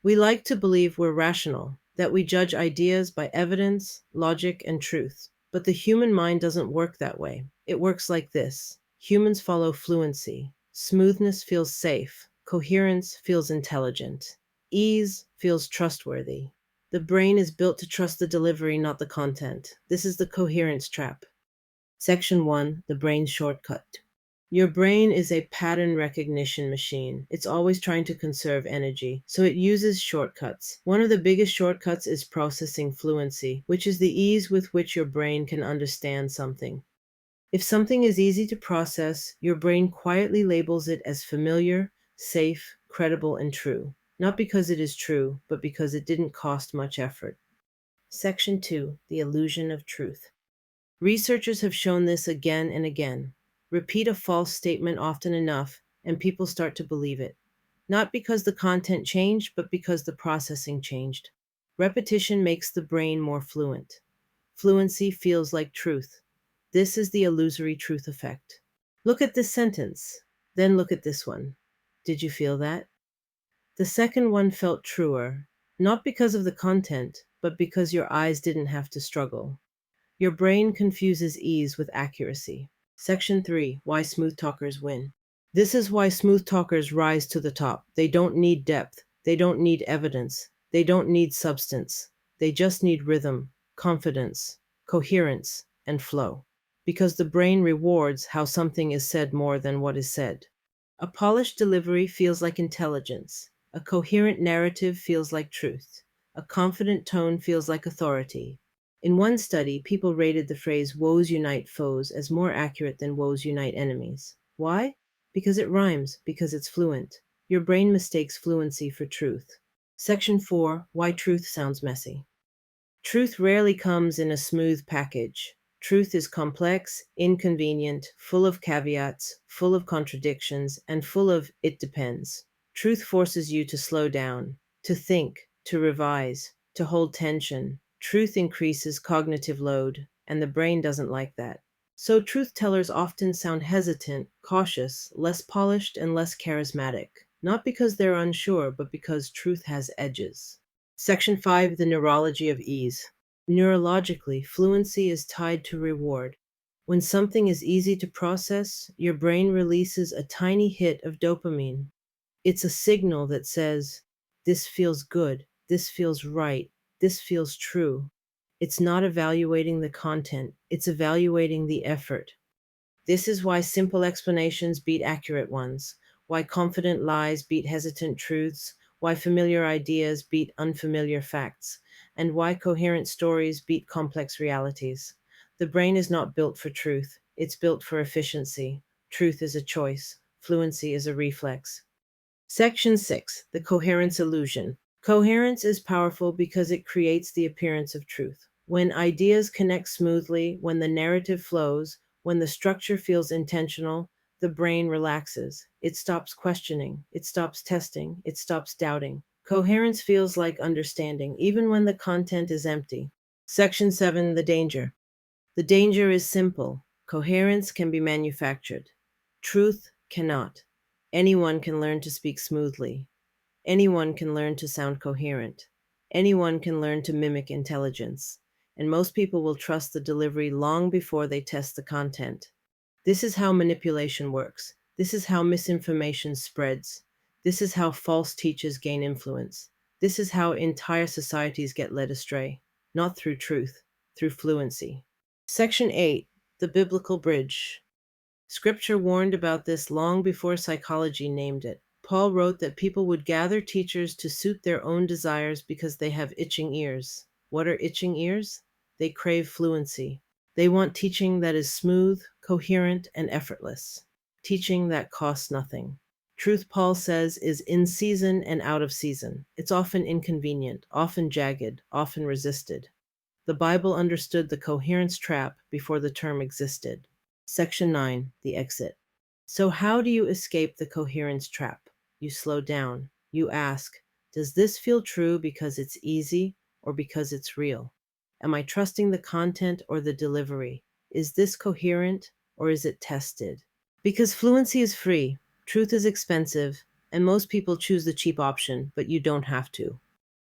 We like to believe we're rational, that we judge ideas by evidence, logic, and truth. But the human mind doesn't work that way. It works like this. Humans follow fluency. Smoothness feels safe. Coherence feels intelligent. Ease feels trustworthy. The brain is built to trust the delivery, not the content. This is the coherence trap. Section 1, the brain's shortcut. Your brain is a pattern recognition machine. It's always trying to conserve energy, so it uses shortcuts. One of the biggest shortcuts is processing fluency, which is the ease with which your brain can understand something. If something is easy to process, your brain quietly labels it as familiar, safe, credible, and true. Not because it is true, but because it didn't cost much effort. Section 2, the illusion of truth. Researchers have shown this again and again. Repeat a false statement often enough, and people start to believe it. Not because the content changed, but because the processing changed. Repetition makes the brain more fluent. Fluency feels like truth. This is the illusory truth effect. Look at this sentence, then look at this one. Did you feel that? The second one felt truer, not because of the content, but because your eyes didn't have to struggle. Your brain confuses ease with accuracy. Section 3, why smooth talkers win. This is why smooth talkers rise to the top. They don't need depth. They don't need evidence. They don't need substance. They just need rhythm, confidence, coherence, and flow. Because the brain rewards how something is said more than what is said. A polished delivery feels like intelligence. A coherent narrative feels like truth. A confident tone feels like authority. In one study, people rated the phrase woes unite foes as more accurate than woes unite enemies. Why? Because it rhymes, because it's fluent. Your brain mistakes fluency for truth. Section 4, why truth sounds messy. Truth rarely comes in a smooth package. Truth is complex, inconvenient, full of caveats, full of contradictions, and full of it depends. Truth forces you to slow down, to think, to revise, to hold tension. Truth increases cognitive load, and the brain doesn't like that. So truth tellers often sound hesitant, cautious, less polished, and less charismatic. Not because they're unsure, but because truth has edges. Section 5, the Neurology of Ease. Neurologically, fluency is tied to reward. When something is easy to process, your brain releases a tiny hit of dopamine. It's a signal that says, this feels good, this feels right, this feels true. It's not evaluating the content, it's evaluating the effort. This is why simple explanations beat accurate ones, why confident lies beat hesitant truths, why familiar ideas beat unfamiliar facts, and why coherent stories beat complex realities. The brain is not built for truth, it's built for efficiency. Truth is a choice, fluency is a reflex. Section 6, the Coherence Illusion. Coherence is powerful because it creates the appearance of truth. When ideas connect smoothly, when the narrative flows, when the structure feels intentional, the brain relaxes. It stops questioning, it stops testing, it stops doubting. Coherence feels like understanding, even when the content is empty. Section 7, the danger. The danger is simple. Coherence can be manufactured. Truth cannot. Anyone can learn to speak smoothly. Anyone can learn to sound coherent. Anyone can learn to mimic intelligence. And most people will trust the delivery long before they test the content. This is how manipulation works. This is how misinformation spreads. This is how false teachers gain influence. This is how entire societies get led astray. Not through truth, through fluency. Section 8, the biblical bridge. Scripture warned about this long before psychology named it. Paul wrote that people would gather teachers to suit their own desires because they have itching ears. What are itching ears? They crave fluency. They want teaching that is smooth, coherent, and effortless. Teaching that costs nothing. Truth, Paul says, is in season and out of season. It's often inconvenient, often jagged, often resisted. The Bible understood the coherence trap before the term existed. Section 9, the exit. So how do you escape the coherence trap? You slow down. You ask, does this feel true because it's easy or because it's real? Am I trusting the content or the delivery? Is this coherent or is it tested? Because fluency is free, truth is expensive, And most people choose the cheap option, but you don't have to.